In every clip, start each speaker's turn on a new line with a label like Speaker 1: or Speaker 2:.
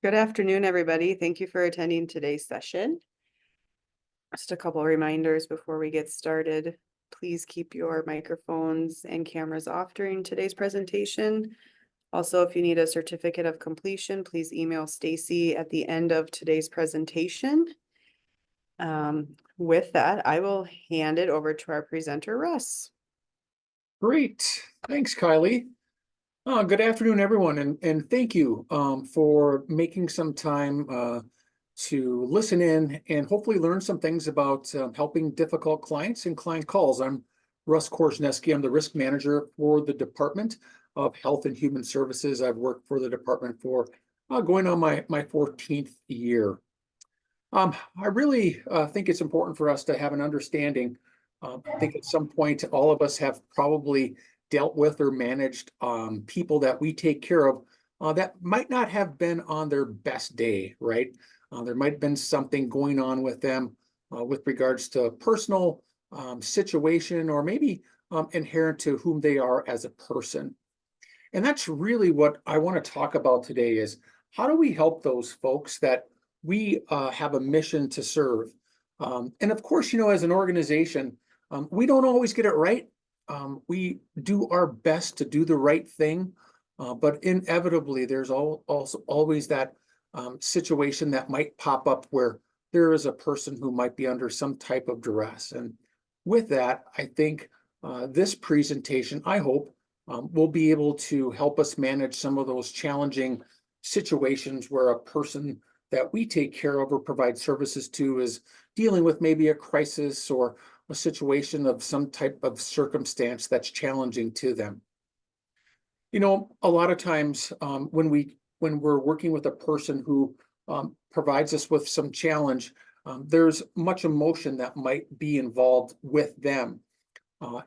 Speaker 1: Good afternoon, everybody. Thank you for attending today's session. Just a couple of reminders before we get started. Please keep your microphones and cameras off during today's presentation. Also, if you need a certificate of completion, please email Stacy at the end of today's presentation. With that, I will hand it over to our presenter, Russ.
Speaker 2: Great. Thanks, Kylie. Good afternoon, everyone, and thank you for making some time to listen in and hopefully learn some things about helping difficult clients and client calls. I'm Russ Korzeniewski. I'm the risk manager for the Department of Health and Human Services. I've worked for the department for going on my 14th year. I really think it's important for us to have an understanding. I think at some point, all of us have probably dealt with or managed people that we take care of that might not have been on their best day, right? There might have been something going on with them with regards to personal situation or maybe inherent to whom they are as a person. And that's really what I want to talk about today is how do we help those folks that we have a mission to serve? And of course, you know, as an organization, we don't always get it right. We do our best to do the right thing, but inevitably there's also always that situation that might pop up where there is a person who might be under some type of duress. And with that, I think this presentation, I hope, will be able to help us manage some of those challenging situations where a person that we take care of or provide services to is dealing with maybe a crisis or a situation of some type of circumstance that's challenging to them. You know, a lot of times when we're working with a person who provides us with some challenge, there's much emotion that might be involved with them.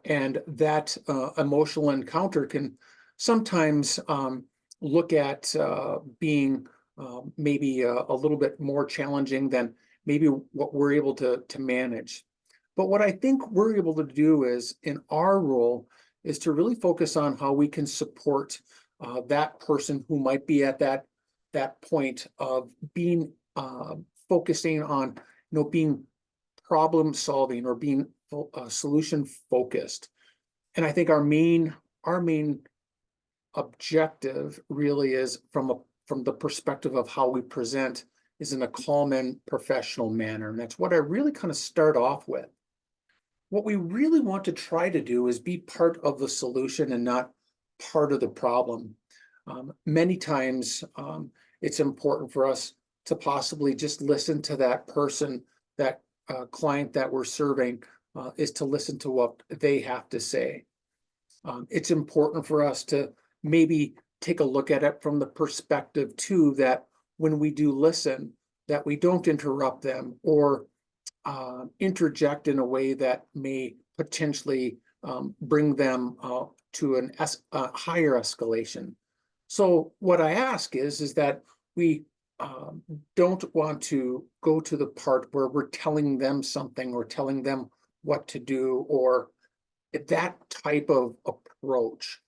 Speaker 2: And that emotional encounter can sometimes look at being maybe a little bit more challenging than maybe what we're able to manage. But what I think we're able to do is, in our role, is to really focus on how we can support that person who might be at that point of being focusing on, being problem solving or being solution focused. And I think our main objective really is from the perspective of how we present is in a calm and professional manner. And that's what I really kind of start off with. What we really want to try to do is be part of the solution and not part of the problem. Many times it's important for us to possibly just listen to that person, that client that we're serving, is to listen to what they have to say. It's important for us to maybe take a look at it from the perspective too, that when we do listen, that we don't interrupt them or interject in a way that may potentially bring them to a higher escalation. So what I ask is that we don't want to go to the part where we're telling them something or telling them what to do or that type of approach,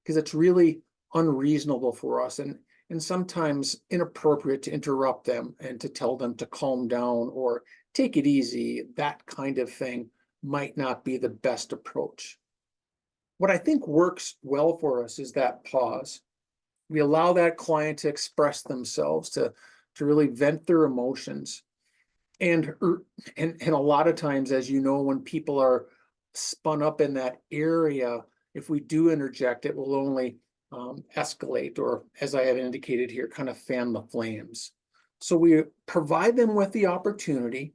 Speaker 2: because it's really unreasonable for us and sometimes inappropriate to interrupt them and to tell them to calm down or take it easy. That kind of thing might not be the best approach. What I think works well for us is that pause. We allow that client to express themselves, to really vent their emotions. And a lot of times, as you know, when people are spun up in that area, if we do interject, it will only escalate, or as I have indicated here, kind of fan the flames. So we provide them with the opportunity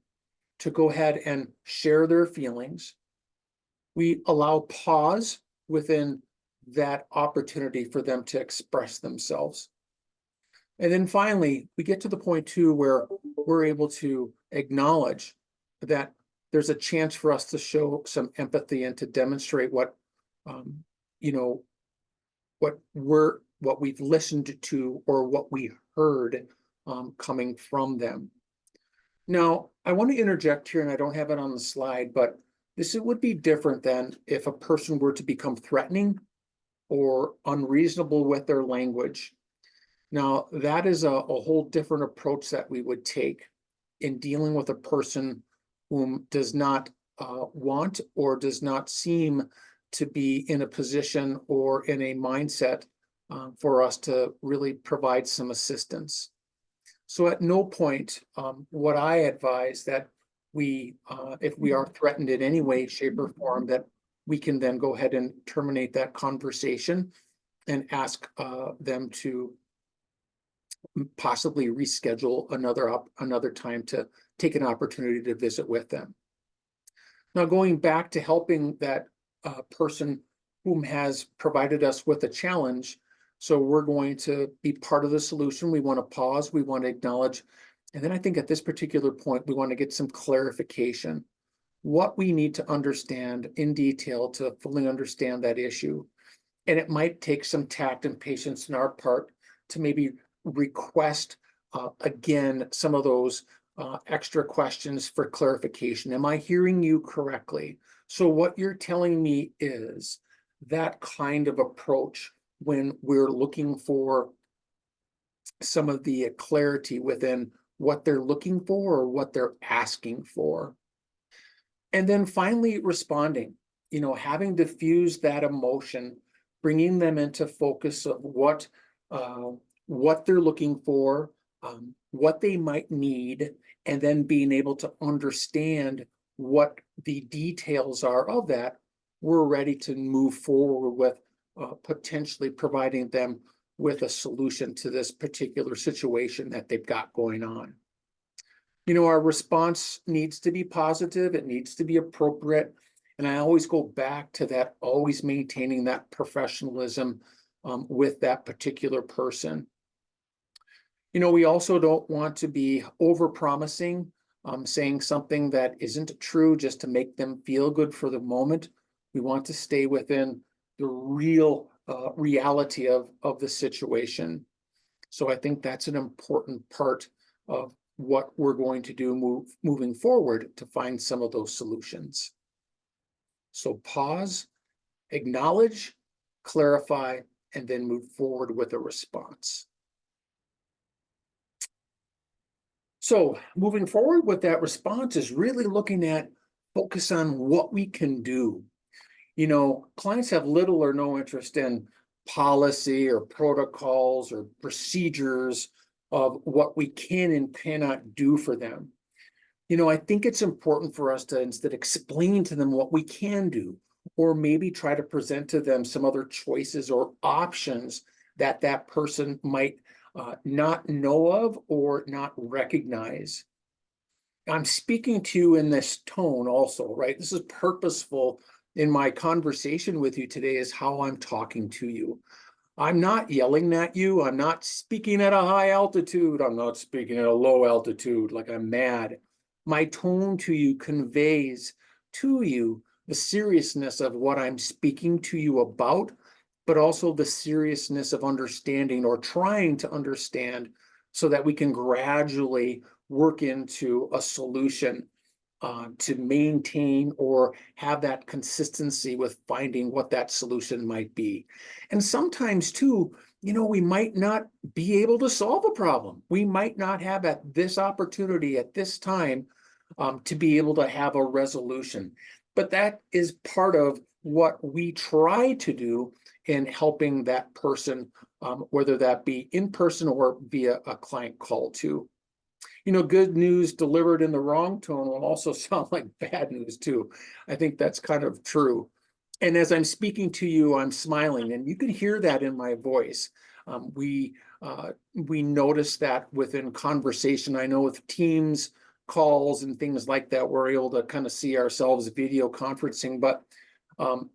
Speaker 2: to go ahead and share their feelings. We allow pause within that opportunity for them to express themselves. And then finally, we get to the point too where we're able to acknowledge that there's a chance for us to show some empathy and to demonstrate what we've listened to or what we heard coming from them. Now, I want to interject here, and I don't have it on the slide, but would be different than if a person were to become threatening or unreasonable with their language. Now, that is a whole different approach that we would take in dealing with a person whom does not want or does not seem to be in a position or in a mindset for us to really provide some assistance. So at no point would I advise that we, if we are threatened in any way, shape, or form, that we can then go ahead and terminate that conversation and ask them to possibly reschedule another time to take an opportunity to visit with them. Now, going back to helping that person whom has provided us with a challenge, so we're going to be part of the solution. We want to pause, we want to acknowledge, and then I think at this particular point, we want to get some clarification. What we need to understand in detail to fully understand that issue. And it might take some tact and patience on our part to maybe request again some of those extra questions for clarification. Am I hearing you correctly? So what you're telling me is that kind of approach when we're looking for some of the clarity within what they're looking for or what they're asking for. And then finally responding, having diffused that emotion, bringing them into focus of what they're looking for, what they might need, and then being able to understand what the details are of that, we're ready to move forward with potentially providing them with a solution to this particular situation that they've got going on. Our response needs to be positive, it needs to be appropriate, and I always go back to that, always maintaining that professionalism with that particular person. We also don't want to be over-promising, saying something that isn't true just to make them feel good for the moment. We want to stay within the real reality of the situation. So I think that's an important part of what we're going to do moving forward to find some of those solutions. So pause, acknowledge, clarify, and then move forward with a response. So moving forward with that response is really looking at focus on what we can do. Clients have little or no interest in policy or protocols or procedures of what we can and cannot do for them. I think it's important for us to instead explain to them what we can do, or maybe try to present to them some other choices or options that that person might not know of or not recognize. I'm speaking to you in this tone also, right? This is purposeful in my conversation with you today, is how I'm talking to you. I'm not yelling at you. I'm not speaking at a high altitude. I'm not speaking at a low altitude like I'm mad. My tone to you conveys to you the seriousness of what I'm speaking to you about, but also the seriousness of understanding or trying to understand so that we can gradually work into a solution to maintain or have that consistency with finding what that solution might be. And sometimes too, we might not be able to solve a problem. We might not have at this opportunity at this time to be able to have a resolution. But that is part of what we try to do in helping that person, whether that be in person or via a client call too. Good news delivered in the wrong tone will also sound like bad news too. I think that's kind of true. And as I'm speaking to you, I'm smiling, and you can hear that in my voice. We notice that within conversation. I know with Teams calls and things like that, we're able to kind of see ourselves video conferencing, but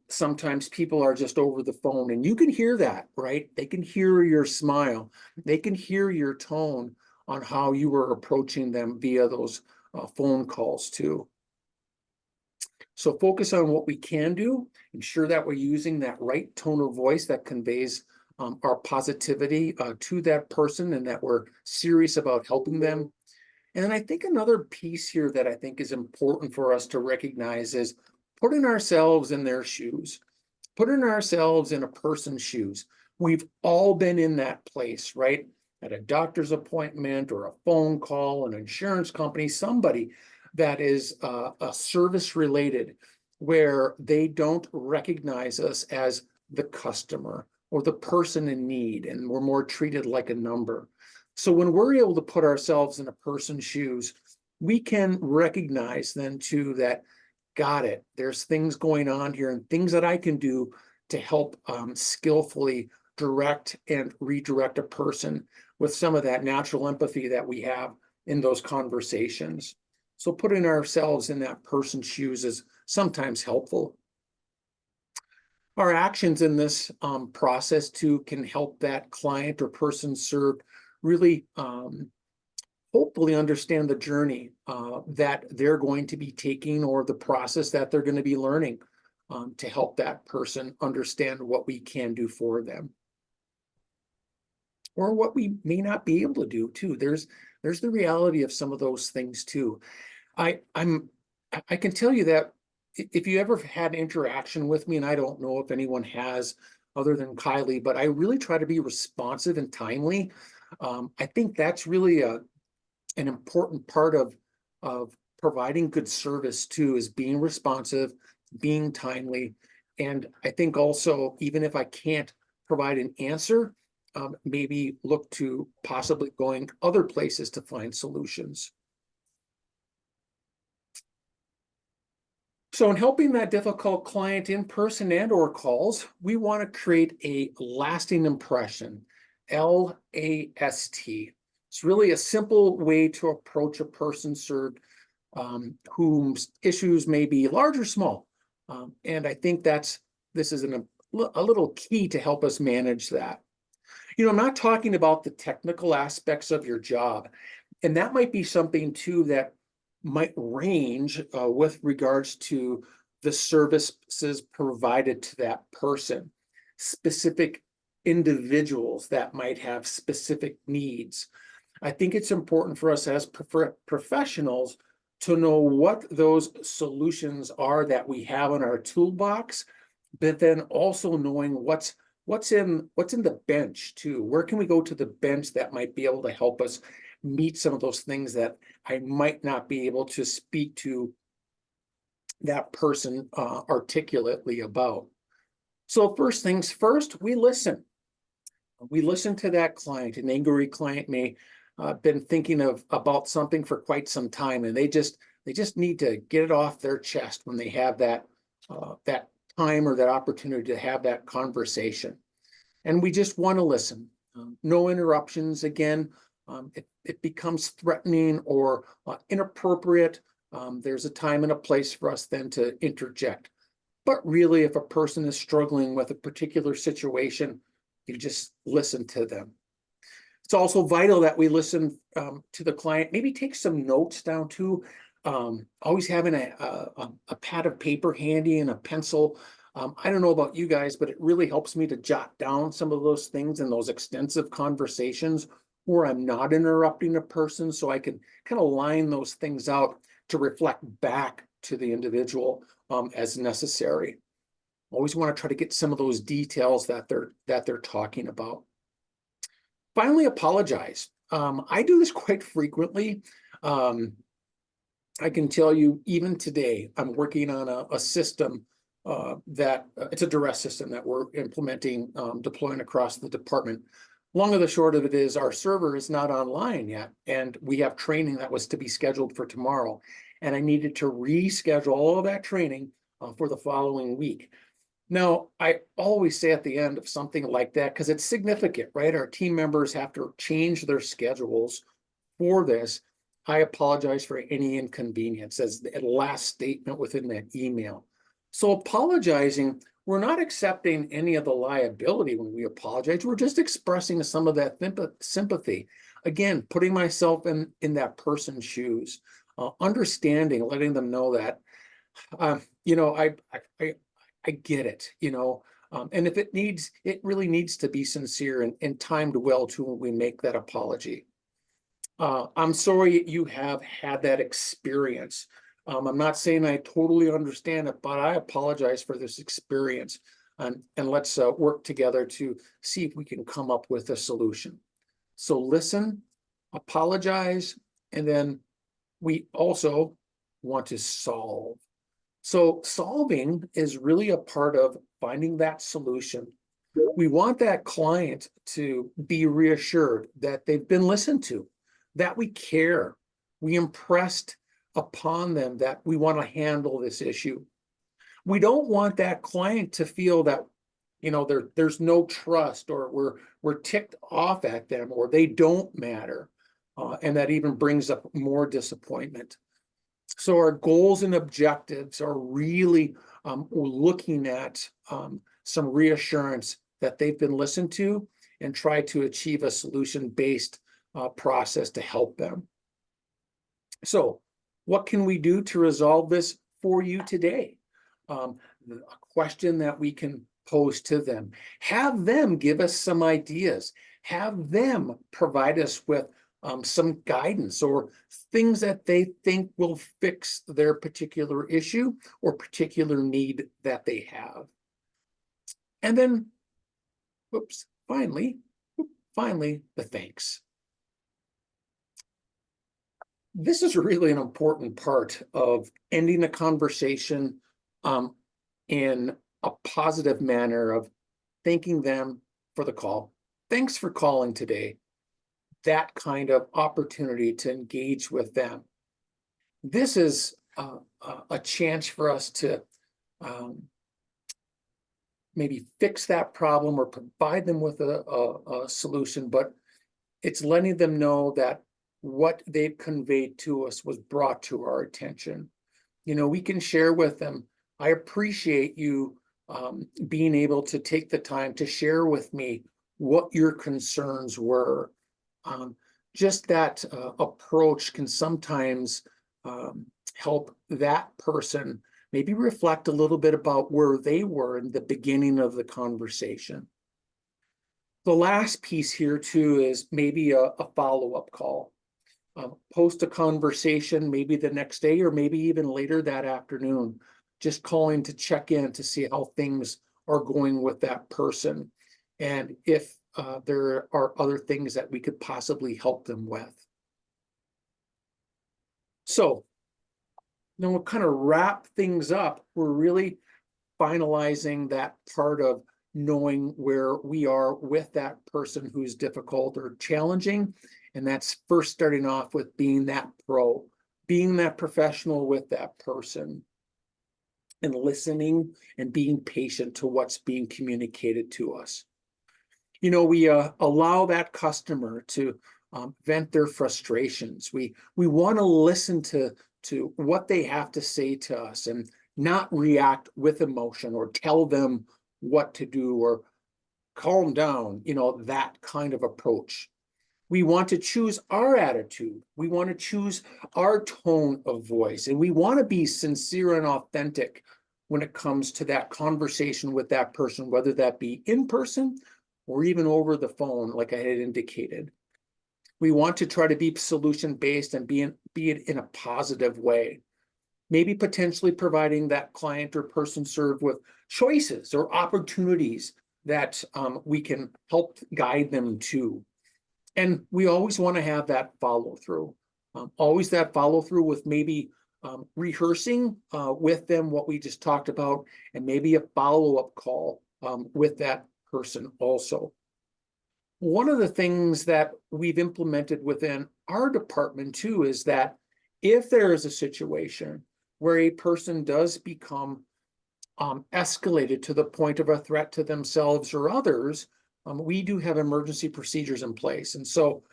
Speaker 2: sometimes people are just over the phone, and you can hear that, right? They can hear your smile. They can hear your tone on how you were approaching them via those phone calls too. So focus on what we can do, ensure that we're using that right tone of voice that conveys our positivity to that person, and that we're serious about helping them. And then I think another piece here that I think is important for us to recognize is putting ourselves in their shoes. putting ourselves in a person's shoes. We've all been in that place, right? At a doctor's appointment or a phone call, an insurance company, somebody that is a service related, where they don't recognize us as the customer or the person in need, and we're more treated like a number. So when we're able to put ourselves in a person's shoes, we can recognize then too that, got it, there's things going on here and things that I can do to help skillfully direct and redirect a person with some of that natural empathy that we have in those conversations. So putting ourselves in that person's shoes is sometimes helpful. Our actions in this process too can help that client or person served really hopefully understand the journey that they're going to be taking, or the process that they're going to be learning, to help that person understand what we can do for them, or what we may not be able to do too. There's the reality of some of those things too. I can tell you that if you ever had interaction with me, and I don't know if anyone has other than Kylie, but I really try to be responsive and timely. I think that's really an important part of providing good service too, is being responsive, being timely. And I think also, even if I can't provide an answer, maybe look to possibly going other places to find solutions. So in helping that difficult client in person and or calls, we want to create a lasting impression, LAST. It's really a simple way to approach a person served whose issues may be large or small. And I think this is a little key to help us manage that. I'm not talking about the technical aspects of your job, and that might be something too that might range with regards to the services provided to that person, specific individuals that might have specific needs. I think it's important for us as professionals to know what those solutions are that we have in our toolbox, but then also knowing what's in the bench too. Where can we go to the bench that might be able to help us meet some of those things that I might not be able to speak to that person articulately about. So first things first, we listen. We listen to that client. An angry client may been thinking about something for quite some time, and they just need to get it off their chest when they have that time or that opportunity to have that conversation. And we just want to listen. No interruptions. Again, it becomes threatening or inappropriate. There's a time and a place for us then to interject. But really, if a person is struggling with a particular situation, you just listen to them. It's also vital that we listen to the client, maybe take some notes down too. Always having a pad of paper handy and a pencil. I don't know about you guys, but it really helps me to jot down some of those things in those extensive conversations where I'm not interrupting a person, so I can kind of line those things out to reflect back to the individual as necessary. Always want to try to get some of those details that they're talking about. Finally, apologize. I do this quite frequently. I can tell you, even today, I'm working on a system that it's a duress system that we're implementing, deploying across the department. Long of the short of it is our server is not online yet, and we have training that was to be scheduled for tomorrow. And I needed to reschedule all of that training for the following week. Now, I always say at the end of something like that, because it's significant, right? Our team members have to change their schedules for this. I apologize for any inconvenience, as the last statement within that email. So apologizing, we're not accepting any of the liability when we apologize. We're just expressing some of that sympathy. Again, putting myself in that person's shoes, understanding, letting them know that, I get it, and if it really needs to be sincere and timed well too when we make that apology. I'm sorry you have had that experience. I'm not saying I totally understand it, but I apologize for this experience. and let's work together to see if we can come up with a solution. So listen, apologize, and then we also want to solve. So solving is really a part of finding that solution. We want that client to be reassured that they've been listened to, that we care. We impressed upon them that we want to handle this issue. We don't want that client to feel that, there's no trust, or we're ticked off at them, or they don't matter. And that even brings up more disappointment. So our goals and objectives are really looking at some reassurance that they've been listened to, and try to achieve a solution-based process to help them. So what can we do to resolve this for you today? A question that we can pose to them. Have them give us some ideas. Have them provide us with some guidance or things that they think will fix their particular issue or particular need that they have. And then, finally, the thanks. This is really an important part of ending a conversation in a positive manner, of thanking them for the call. Thanks for calling today. That kind of opportunity to engage with them. This is a chance for us to maybe fix that problem or provide them with a solution, but it's letting them know that what they've conveyed to us was brought to our attention. We can share with them, I appreciate you being able to take the time to share with me what your concerns were. Just that approach can sometimes help that person maybe reflect a little bit about where they were in the beginning of the conversation. The last piece here too is maybe a follow-up call. Post a conversation maybe the next day, or maybe even later that afternoon, just calling to check in to see how things are going with that person, and if there are other things that we could possibly help them with. So then we'll kind of wrap things up. We're really finalizing that part of knowing where we are with that person who's difficult or challenging. And that's first starting off with being that pro, being that professional with that person, and listening and being patient to what's being communicated to us. We allow that customer to vent their frustrations. We want to listen to what they have to say to us, and not react with emotion or tell them what to do or calm down, that kind of approach. We want to choose our attitude. We want to choose our tone of voice, and we want to be sincere and authentic when it comes to that conversation with that person, whether that be in person or even over the phone, like I had indicated. We want to try to be solution-based and be it in a positive way. Maybe potentially providing that client or person served with choices or opportunities that we can help guide them to. And we always want to have that follow-through. Always that follow-through with maybe rehearsing with them what we just talked about, and maybe a follow-up call with that person also. One of the things that we've implemented within our department too is that if there is a situation where a person does become escalated to the point of a threat to themselves or others, we do have emergency procedures in place. And so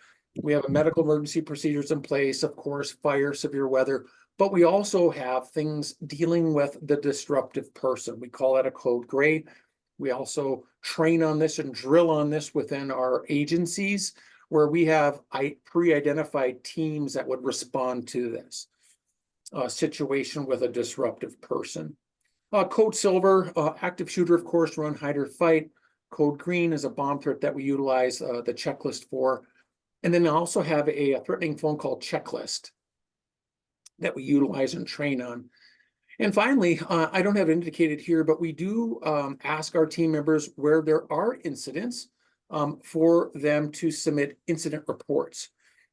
Speaker 2: we have a medical emergency procedures in place, of course, fire, severe weather, but we also have things dealing with the disruptive person. We call that a code gray. We also train on this and drill on this within our agencies, where we have pre-identified teams that would respond to this situation with a disruptive person. Code silver, active shooter, of course, run, hide, or fight. Code green is a bomb threat that we utilize the checklist for. And then I also have a threatening phone call checklist that we utilize and train on. And finally, I don't have it indicated here, but we do ask our team members where there are incidents for them to submit incident reports.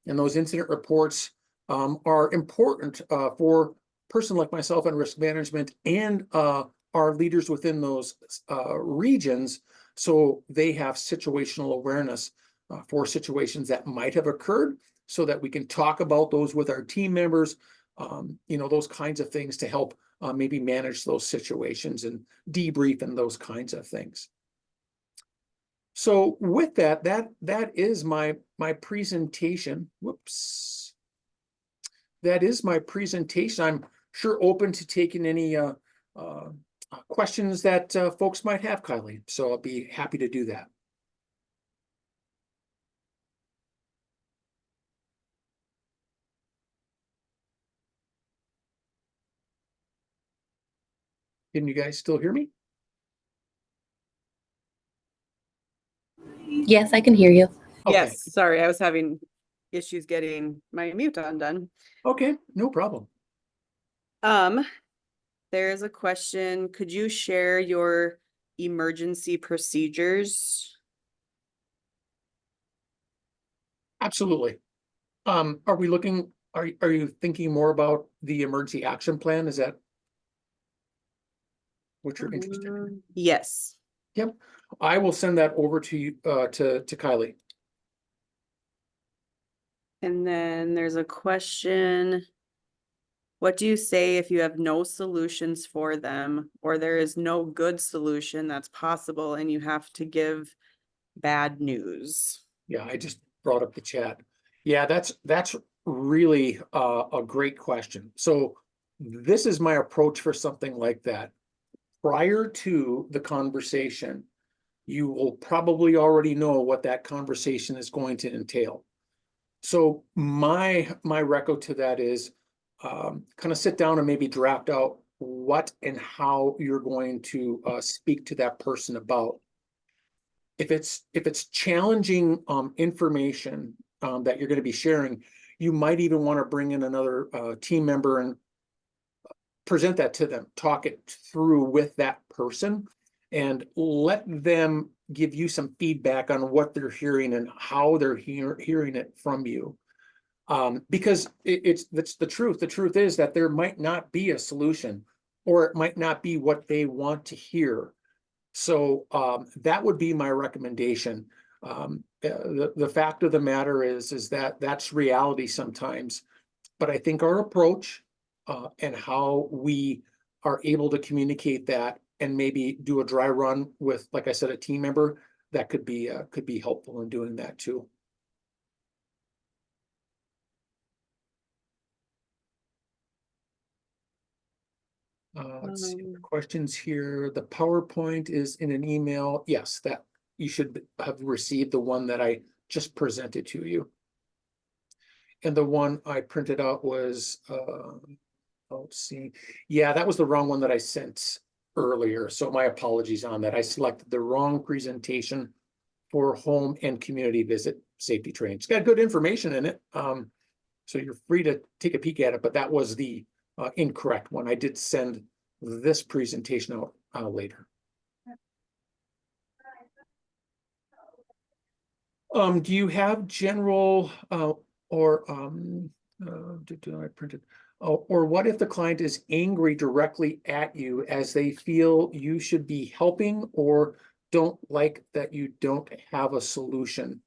Speaker 2: And those incident reports are important for a person like myself in risk management and our leaders within those regions, so they have situational awareness for situations that might have occurred, so that we can talk about those with our team members, those kinds of things to help maybe manage those situations and debrief and those kinds of things. So with that is my presentation. Whoops. That is my presentation. I'm sure open to taking any questions that folks might have, Kylie. So I'll be happy to do that. Can you guys still hear me?
Speaker 3: Yes, I can hear you.
Speaker 2: Okay.
Speaker 1: Yes, sorry, I was having issues getting my mute undone.
Speaker 2: Okay, no problem.
Speaker 1: There's a question. Could you share your emergency procedures?
Speaker 2: Absolutely. Are you thinking more about the emergency action plan? Is that what you're interested in?
Speaker 1: Yes.
Speaker 2: Yep. I will send that over to you, to Kylie.
Speaker 1: And then there's a question. What do you say if you have no solutions for them, or there is no good solution that's possible and you have to give bad news?
Speaker 2: Yeah, I just brought up the chat. Yeah, that's really a great question. So this is my approach for something like that. Prior to the conversation, you will probably already know what that conversation is going to entail. So my reco to that is kind of sit down and maybe draft out what and how you're going to speak to that person about. If it's challenging information that you're going to be sharing, you might even want to bring in another team member and present that to them, talk it through with that person, and let them give you some feedback on what they're hearing and how they're hearing it from you. Because that's the truth. The truth is that there might not be a solution, or it might not be what they want to hear. So that would be my recommendation. The fact of the matter is that that's reality sometimes. But I think our approach and how we are able to communicate that and maybe do a dry run with, like I said, a team member, that could be helpful in doing that too. Let's see the questions here. The PowerPoint is in an email. Yes, that you should have received the one that I just presented to you. And the one I printed out was, let's see. Yeah, that was the wrong one that I sent earlier. So my apologies on that. I selected the wrong presentation for home and community visit safety training. It's got good information in it. So you're free to take a peek at it, but that was the incorrect one. I did send this presentation out later. Do you have general or I printed? Or what if the client is angry directly at you as they feel you should be helping or don't like that you don't have a solution?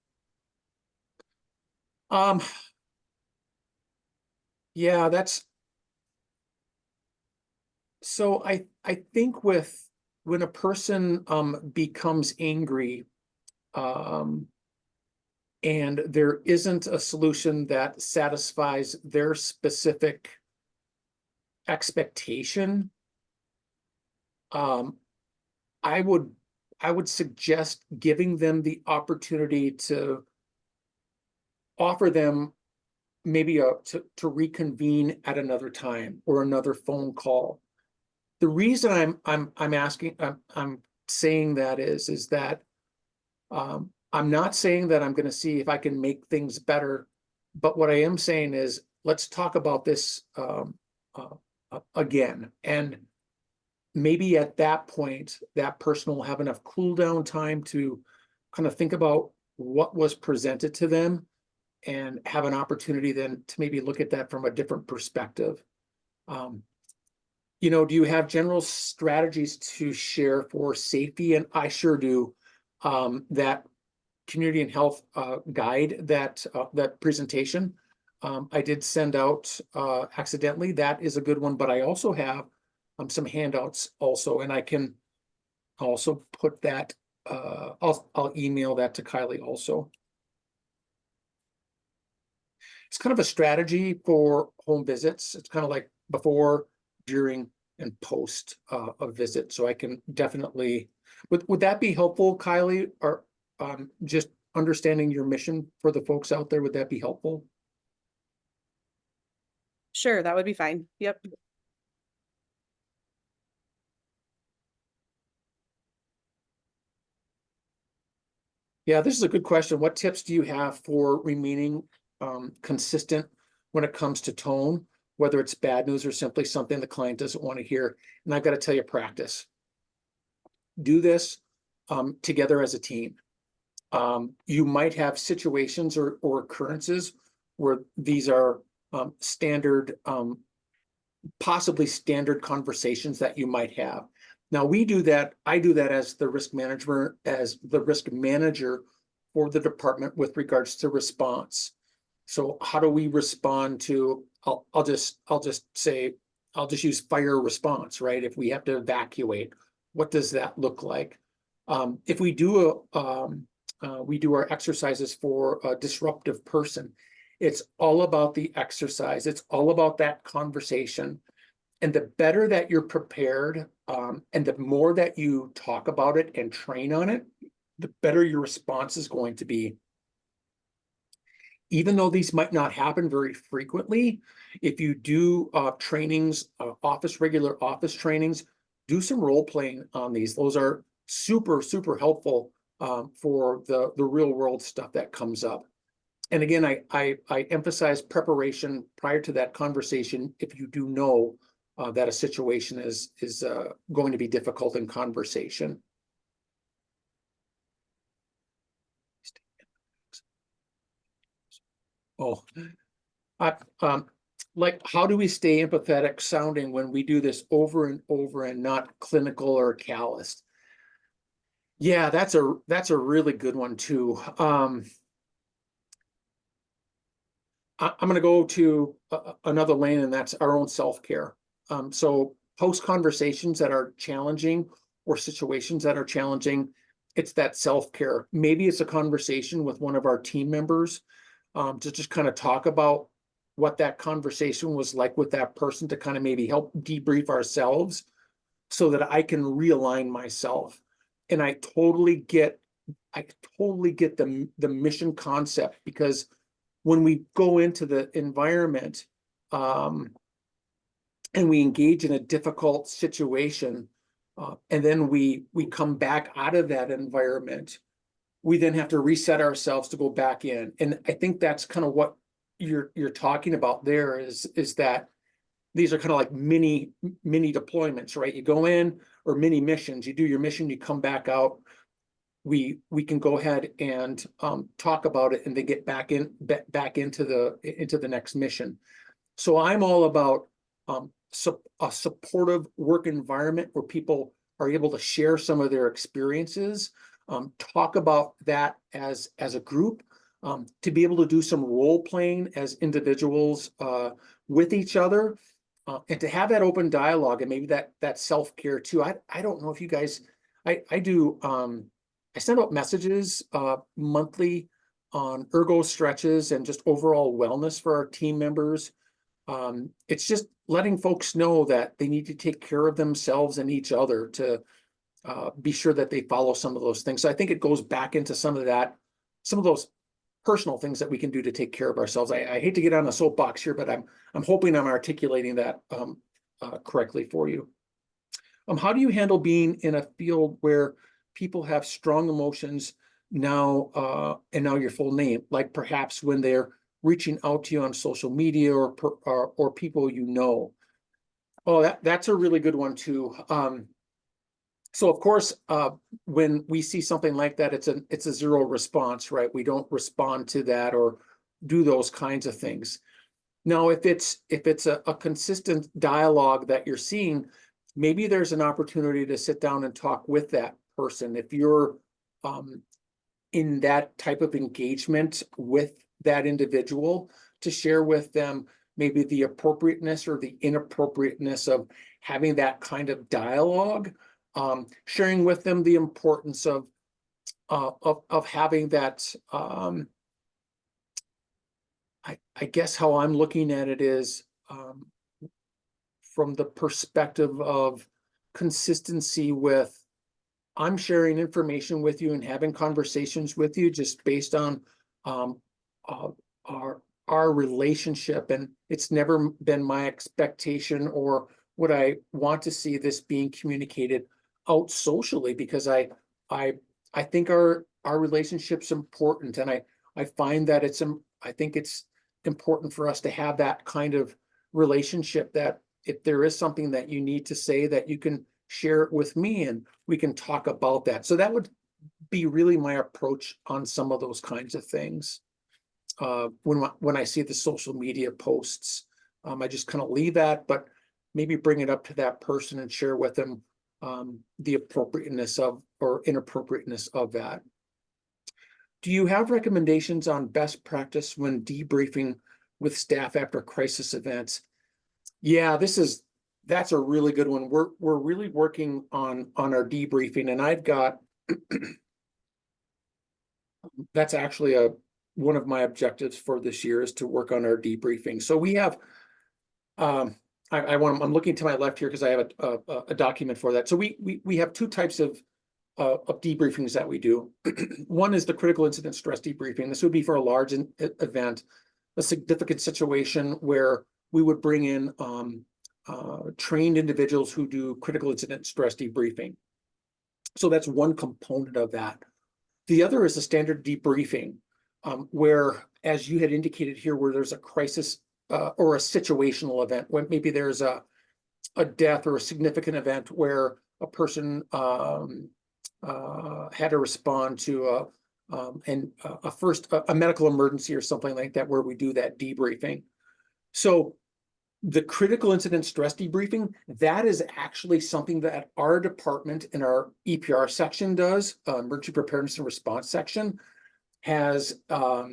Speaker 2: Yeah, that's so I think when a person becomes angry and there isn't a solution that satisfies their specific expectation, I would suggest giving them the opportunity to offer them maybe to reconvene at another time or another phone call. The reason I'm saying that is that I'm not saying that I'm going to see if I can make things better, but what I am saying is let's talk about this again. And maybe at that point, that person will have enough cool down time to kind of think about what was presented to them and have an opportunity then to maybe look at that from a different perspective. Do you have general strategies to share for safety? And I sure do. That community and health guide, that presentation, I did send out accidentally. That is a good one, but I also have some handouts also, and I can also put that, I'll email that to Kylie also. It's kind of a strategy for home visits. It's kind of like before, during, and post a visit. So I can definitely, would that be helpful, Kylie? Or just understanding your mission for the folks out there, would that be helpful?
Speaker 1: Sure, that would be fine. Yep.
Speaker 2: Yeah, this is a good question. What tips do you have for remaining consistent when it comes to tone, whether it's bad news or simply something the client doesn't want to hear? And I've got to tell you, practice. Do this together as a team. You might have situations or occurrences where these are standard, possibly standard conversations that you might have. Now we do that. I do that as the risk manager for the department with regards to response. So how do we respond to? I'll just use fire response, right? If we have to evacuate, what does that look like? If we do our exercises for a disruptive person, it's all about the exercise. It's all about that conversation. And the better that you're prepared, and the more that you talk about it and train on it, the better your response is going to be. Even though these might not happen very frequently, if you do trainings, regular office trainings, do some role playing on these. Those are super, super helpful for the real world stuff that comes up. And again, I emphasize preparation prior to that conversation if you do know that a situation is going to be difficult in conversation. Oh, like, how do we stay empathetic sounding when we do this over and over and not clinical or calloused? Yeah, that's a really good one too. I'm going to go to another lane, and that's our own self-care. So post conversations that are challenging or situations that are challenging, it's that self-care. Maybe it's a conversation with one of our team members to just kind of talk about what that conversation was like with that person, to kind of maybe help debrief ourselves so that I can realign myself. And I totally get the mission concept, because when we go into the environment and we engage in a difficult situation, and then we come back out of that environment, we then have to reset ourselves to go back in. And I think that's kind of what you're talking about there, is that these are kind of like mini deployments, right? You go in, or mini missions. You do your mission, you come back out. We can go ahead and talk about it, and then get back into the next mission. So I'm all about a supportive work environment where people are able to share some of their experiences, talk about that as a group, to be able to do some role playing as individuals with each other, and to have that open dialogue, and maybe that self-care too. I don't know if you guys, I do, I send out messages monthly on ergo stretches and just overall wellness for our team members. It's just letting folks know that they need to take care of themselves and each other, to be sure that they follow some of those things. So I think it goes back into some of those personal things that we can do to take care of ourselves. I hate to get on a soapbox here, but I'm hoping I'm articulating that correctly for you. How do you handle being in a field where people have strong emotions now, and now your full name, like perhaps when they're reaching out to you on social media or people you know? Oh, that's a really good one too. So of course, when we see something like that, it's a zero response, right? We don't respond to that or do those kinds of things. Now, if it's a consistent dialogue that you're seeing, maybe there's an opportunity to sit down and talk with that person. If you're in that type of engagement with that individual, to share with them maybe the appropriateness or the inappropriateness of having that kind of dialogue, sharing with them the importance of having that. I guess how I'm looking at it is from the perspective of consistency with, I'm sharing information with you and having conversations with you just based on um, uh, our relationship, and it's never been my expectation or what I want to see this being communicated out socially, because I I think our relationship's important, and I find that I think it's important for us to have that kind of relationship, that if there is something that you need to say, that you can share it with me and we can talk about that. So that would be really my approach on some of those kinds of things. When I see the social media posts, I just kind of leave that, but maybe bring it up to that person and share with them the appropriateness of or inappropriateness of that. Do you have recommendations on best practice when debriefing with staff after crisis events? Yeah, that's a really good one. We're really working on our debriefing, and I've got that's actually one of my objectives for this year, is to work on our debriefing. So we have I'm looking to my left here because I have a document for that. So we have two types of debriefings that we do. One is the critical incident stress debriefing. This would be for a large event, a significant situation where we would bring in trained individuals who do critical incident stress debriefing. So that's one component of that. The other is a standard debriefing, where, as you had indicated here, where there's a crisis or a situational event, when maybe there's a death or a significant event where a person had to respond to a medical emergency or something like that, where we do that debriefing. So the critical incident stress debriefing, that is actually something that our department in our EPR section does, emergency preparedness and response section, has a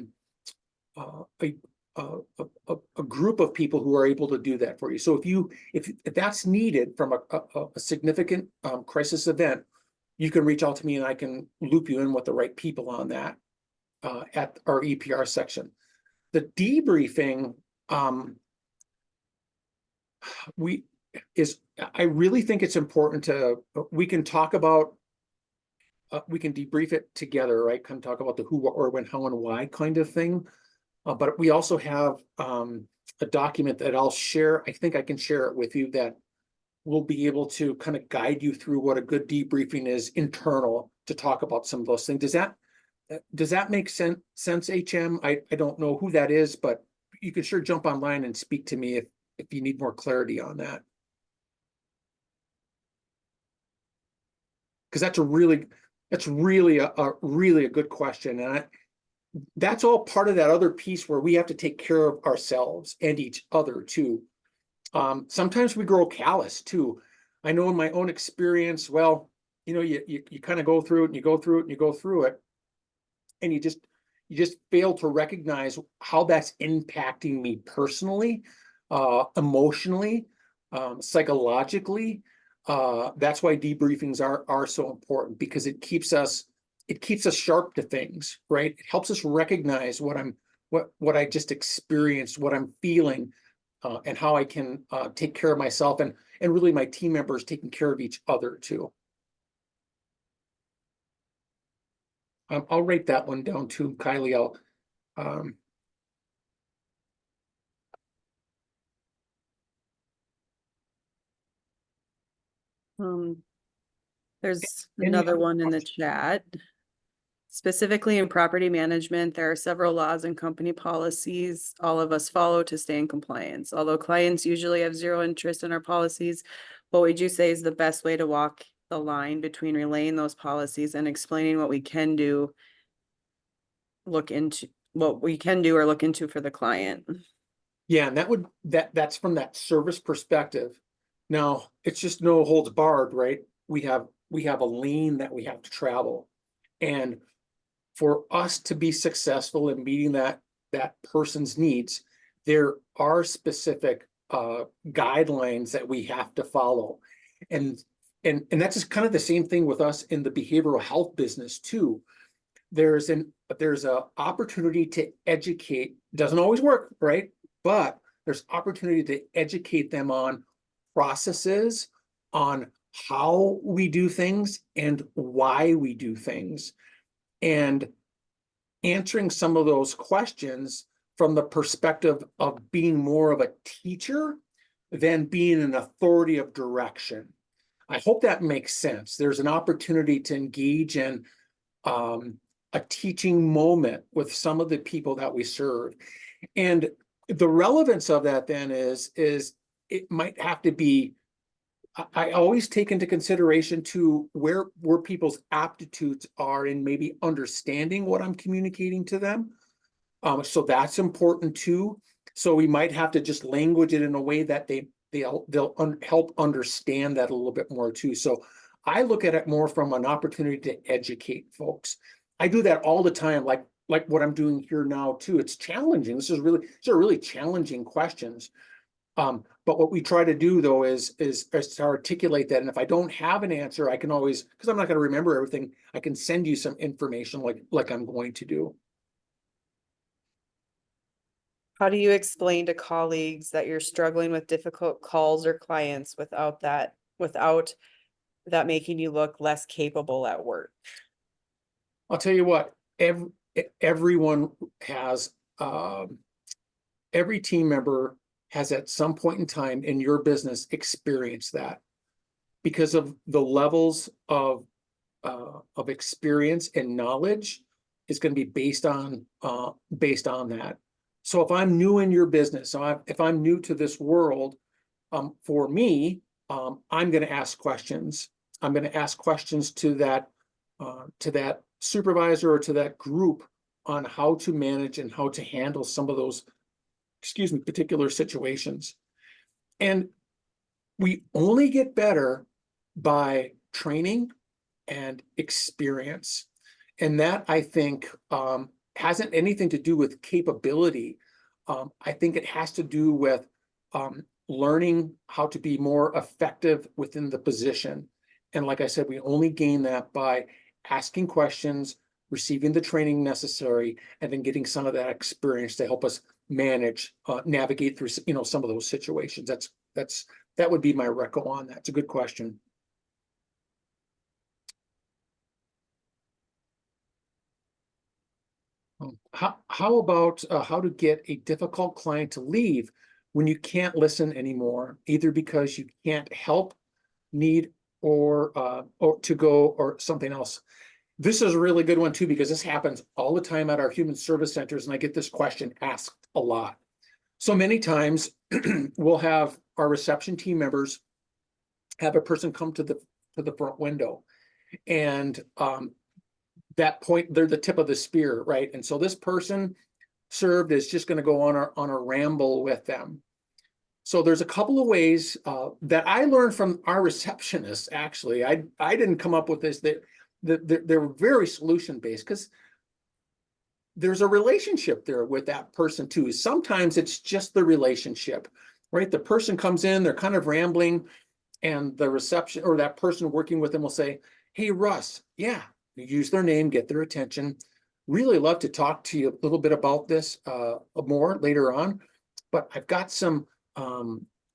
Speaker 2: group of people who are able to do that for you. So if that's needed from a significant crisis event, you can reach out to me and I can loop you in with the right people on that at our EPR section. The debriefing, I really think it's important we can talk about, we can debrief it together, right? Kind of talk about the who, what, or when, how, and why kind of thing. But we also have a document that I'll share. I think I can share it with you, that will be able to kind of guide you through what a good debriefing is internal, to talk about some of those things. Does that make sense, HM? I don't know who that is, but you can sure jump online and speak to me if you need more clarity on that. Because that's really a good question. And that's all part of that other piece where we have to take care of ourselves and each other too. Sometimes we grow callous too. I know in my own experience, well, you kind of go through it and you go through it and you go through it, and you just fail to recognize how that's impacting me personally, emotionally, psychologically. That's why debriefings are so important, because it keeps us sharp to things, right? It helps us recognize what I just experienced, what I'm feeling, and how I can take care of myself, and really my team members taking care of each other too. I'll write that one down too, Kylie.
Speaker 1: There's
Speaker 2: Any
Speaker 1: another
Speaker 2: other
Speaker 1: one in the
Speaker 2: questions?
Speaker 1: chat. Specifically in property management, there are several laws and company policies all of us follow to stay in compliance. Although clients usually have zero interest in our policies, what would you say is the best way to walk the line between relaying those policies and explaining what we can do, look into what we can do or look into for the client?
Speaker 2: Yeah, and that's from that service perspective. Now, it's just no holds barred, right? We have a lane that we have to travel. And for us to be successful in meeting that person's needs, there are specific guidelines that we have to follow. And that's just kind of the same thing with us in the behavioral health business too. There's a opportunity to educate. Doesn't always work, right? But there's opportunity to educate them on processes, on how we do things and why we do things, and answering some of those questions from the perspective of being more of a teacher than being an authority of direction. I hope that makes sense. There's an opportunity to engage in a teaching moment with some of the people that we serve. And the relevance of that then is it might have to be, I always take into consideration to where people's aptitudes are in maybe understanding what I'm communicating to them. So that's important too. So we might have to just language it in a way that they'll help understand that a little bit more too. So I look at it more from an opportunity to educate folks. I do that all the time, like what I'm doing here now too. It's challenging. These are really challenging questions. But what we try to do though is to articulate that. And if I don't have an answer, I can always, because I'm not going to remember everything, I can send you some information like I'm going to do.
Speaker 1: How do you explain to colleagues that you're struggling with difficult calls or clients without that making you look less capable at work?
Speaker 2: I'll tell you what, everyone has, every team member has at some point in time in your business experienced that, because of the levels of experience and knowledge is going to be based on that. So if I'm new in your business, so if I'm new to this world, for me, I'm going to ask questions. I'm going to ask questions to that supervisor or to that group on how to manage and how to handle some of those, particular situations. And we only get better by training and experience. And that, I think, hasn't anything to do with capability. I think it has to do with learning how to be more effective within the position. And like I said, we only gain that by asking questions, receiving the training necessary, and then getting some of that experience to help us manage, navigate through, some of those situations. That would be my reco on that. It's a good question. How about how to get a difficult client to leave when you can't listen anymore, either because you can't help, need, or to go, or something else? This is a really good one too, because this happens all the time at our human service centers, and I get this question asked a lot. So many times we'll have our reception team members have a person come to the front window, and that point, they're the tip of the spear, right? And so this person served is just going to go on a ramble with them. So there's a couple of ways that I learned from our receptionists. Actually, I didn't come up with this. They're very solution based, because there's a relationship there with that person too. Sometimes it's just the relationship, right? The person comes in, they're kind of rambling, and the reception or that person working with them will say, "Hey, Russ, yeah," use their name, get their attention. "Really love to talk to you a little bit about this more later on, but I've got some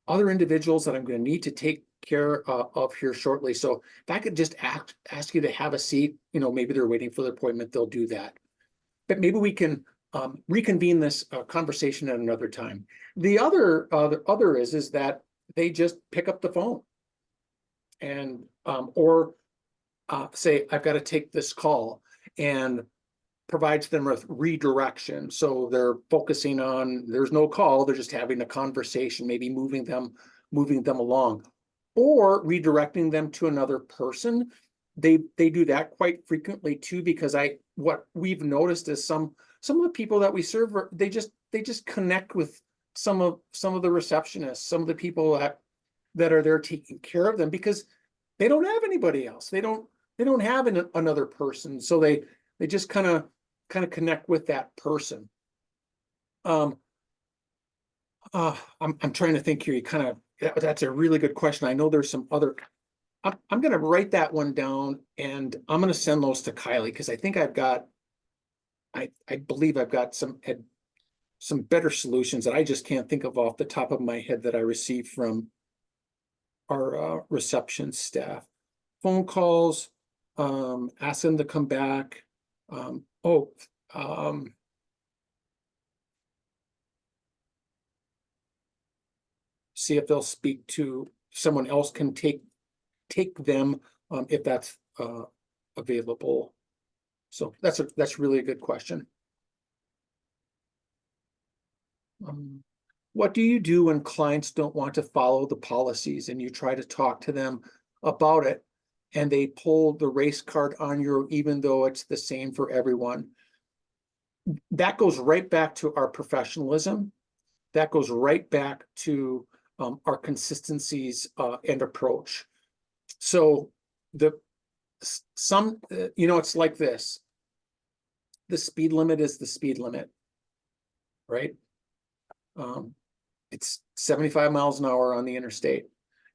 Speaker 2: other individuals that I'm going to need to take care of here shortly. So if I could just ask you to have a seat, maybe they're waiting for the appointment, they'll do that. But maybe we can reconvene this conversation at another time." The other is that they just pick up the phone and or say, "I've got to take this call." and provides them with redirection. So they're focusing on, there's no call, they're just having a conversation, maybe moving them along, or redirecting them to another person. They do that quite frequently too, because what we've noticed is some of the people that we serve, they just connect with some of the receptionists, some of the people that are there taking care of them, because they don't have anybody else. They don't have another person. So they just kind of connect with that person. I'm trying to think here. That's a really good question. I know there's some other. I'm going to write that one down, and I'm going to send those to Kylie, because I think I believe I've got some better solutions that I just can't think of off the top of my head that I received from our reception staff. Phone calls, ask them to come back. See if they'll speak to someone else, can take them, if that's available. So that's really a good question. What do you do when clients don't want to follow the policies and you try to talk to them about it and they pull the race card on you, even though it's the same for everyone? That goes right back to our professionalism. That goes right back to our consistencies and approach. So it's like this. The speed limit is the speed limit, right? It's 75 miles an hour on the interstate.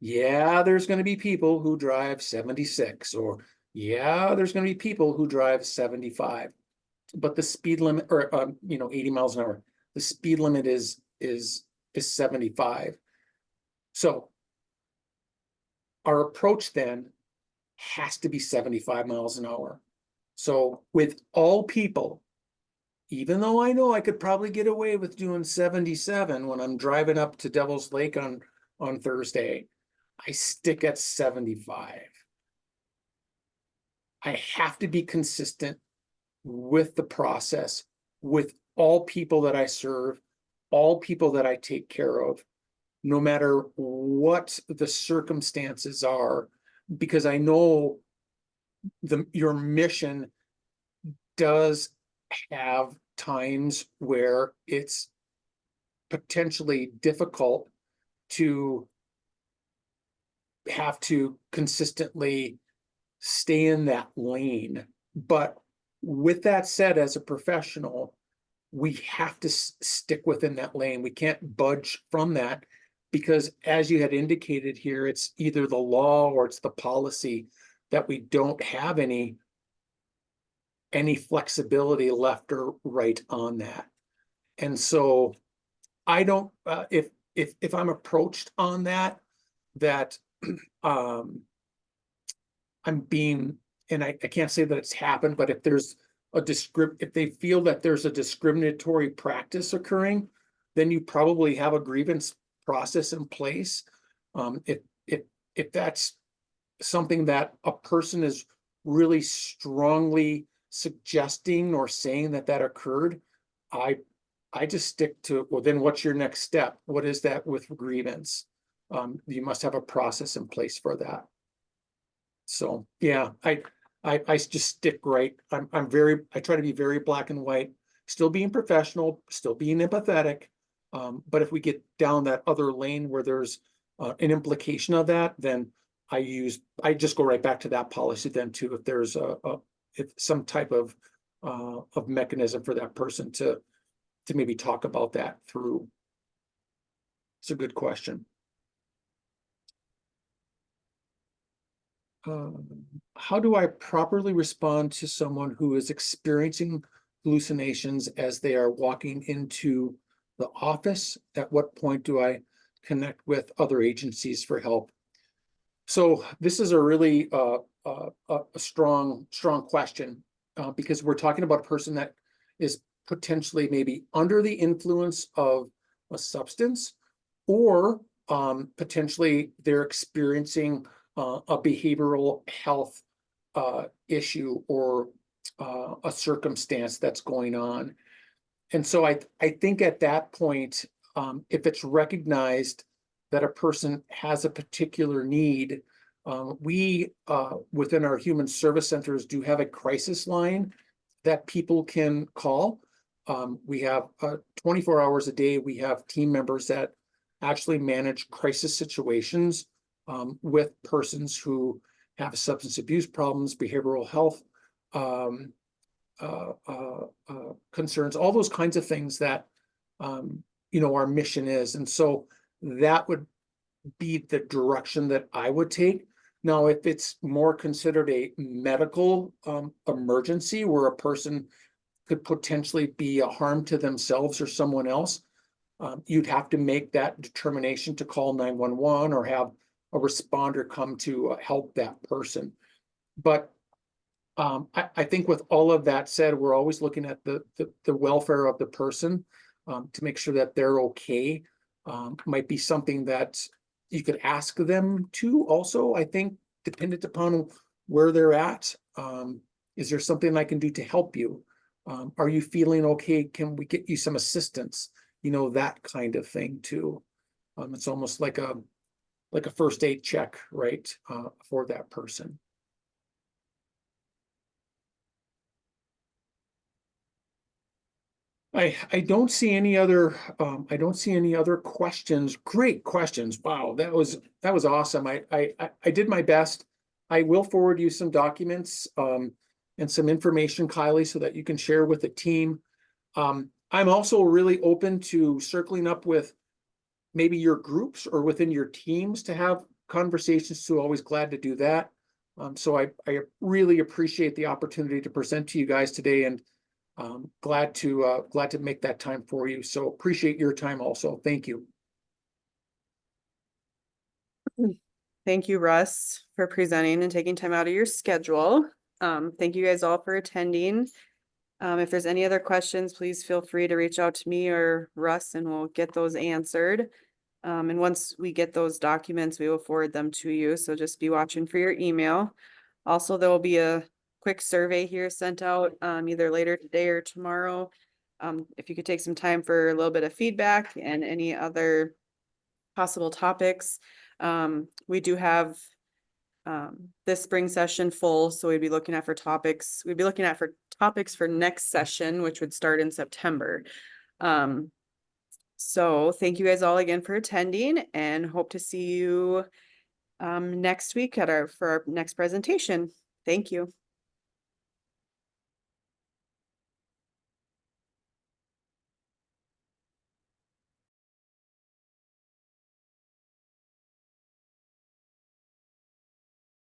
Speaker 2: Yeah, there's going to be people who drive 76, or yeah, there's going to be people who drive 75. But the speed limit, or 80 miles an hour, the speed limit is 75. So our approach then has to be 75 miles an hour. So with all people, even though I know I could probably get away with doing 77 when I'm driving up to Devil's Lake on Thursday, I stick at 75. I have to be consistent with the process, with all people that I serve, all people that I take care of, no matter what the circumstances are, because I know your mission does have times where it's potentially difficult to have to consistently stay in that lane. But with that said, as a professional, we have to stick within that lane. We can't budge from that, because as you had indicated here, it's either the law or it's the policy that we don't have any flexibility left or right on that. And so I don't, if I'm approached on that I'm being, and I can't say that it's happened, but if there's if they feel that there's a discriminatory practice occurring, then you probably have a grievance process in place. If that's something that a person is really strongly suggesting or saying that occurred, I just stick to, well, then what's your next step? What is that with grievance? You must have a process in place for that. So yeah, I just stick right. I try to be very black and white, still being professional, still being empathetic. But if we get down that other lane where there's an implication of that, then I just go right back to that policy then too, if there's if some type of mechanism for that person to maybe talk about that through. It's a good question. How do I properly respond to someone who is experiencing hallucinations as they are walking into the office? At what point do I connect with other agencies for help? So this is a really a strong question, because we're talking about a person that is potentially maybe under the influence of a substance, or potentially they're experiencing a behavioral health issue, or a circumstance that's going on. And so I think at that point, if it's recognized that a person has a particular need, we within our human service centers do have a crisis line that people can call. We have 24 hours a day, we have team members that actually manage crisis situations with persons who have substance abuse problems, behavioral health concerns, all those kinds of things that our mission is. And so that would be the direction that I would take. Now, if it's more considered a medical emergency where a person could potentially be a harm to themselves or someone else, you'd have to make that determination to call 911 or have a responder come to help that person. But I think with all of that said, we're always looking at the welfare of the person to make sure that they're okay. Might be something that you could ask them to also, I think, dependent upon where they're at. Is there something I can do to help you? Are you feeling okay? Can we get you some assistance? That kind of thing too. It's almost like a first aid check, right? For that person. I don't see any other questions. Great questions. Wow, that was awesome. I did my best. I will forward you some documents and some information, Kylie, so that you can share with the team. I'm also really open to circling up with maybe your groups or within your teams to have conversations, so always glad to do that. So I really appreciate the opportunity to present to you guys today, and glad to make that time for you. So appreciate your time also. Thank you.
Speaker 1: Thank you, Russ, for presenting and taking time out of your schedule. Thank you guys all for attending. If there's any other questions, please feel free to reach out to me or Russ and we'll get those answered. And once we get those documents, we will forward them to you. So just be watching for your email. Also, there will be a quick survey here sent out either later today or tomorrow. If you could take some time for a little bit of feedback and any other possible topics. We do have this spring session full, so we'd be looking at for topics. We'd be looking at for topics for next session, which would start in September. So thank you guys all again for attending, and hope to see you next week for our next presentation. Thank you.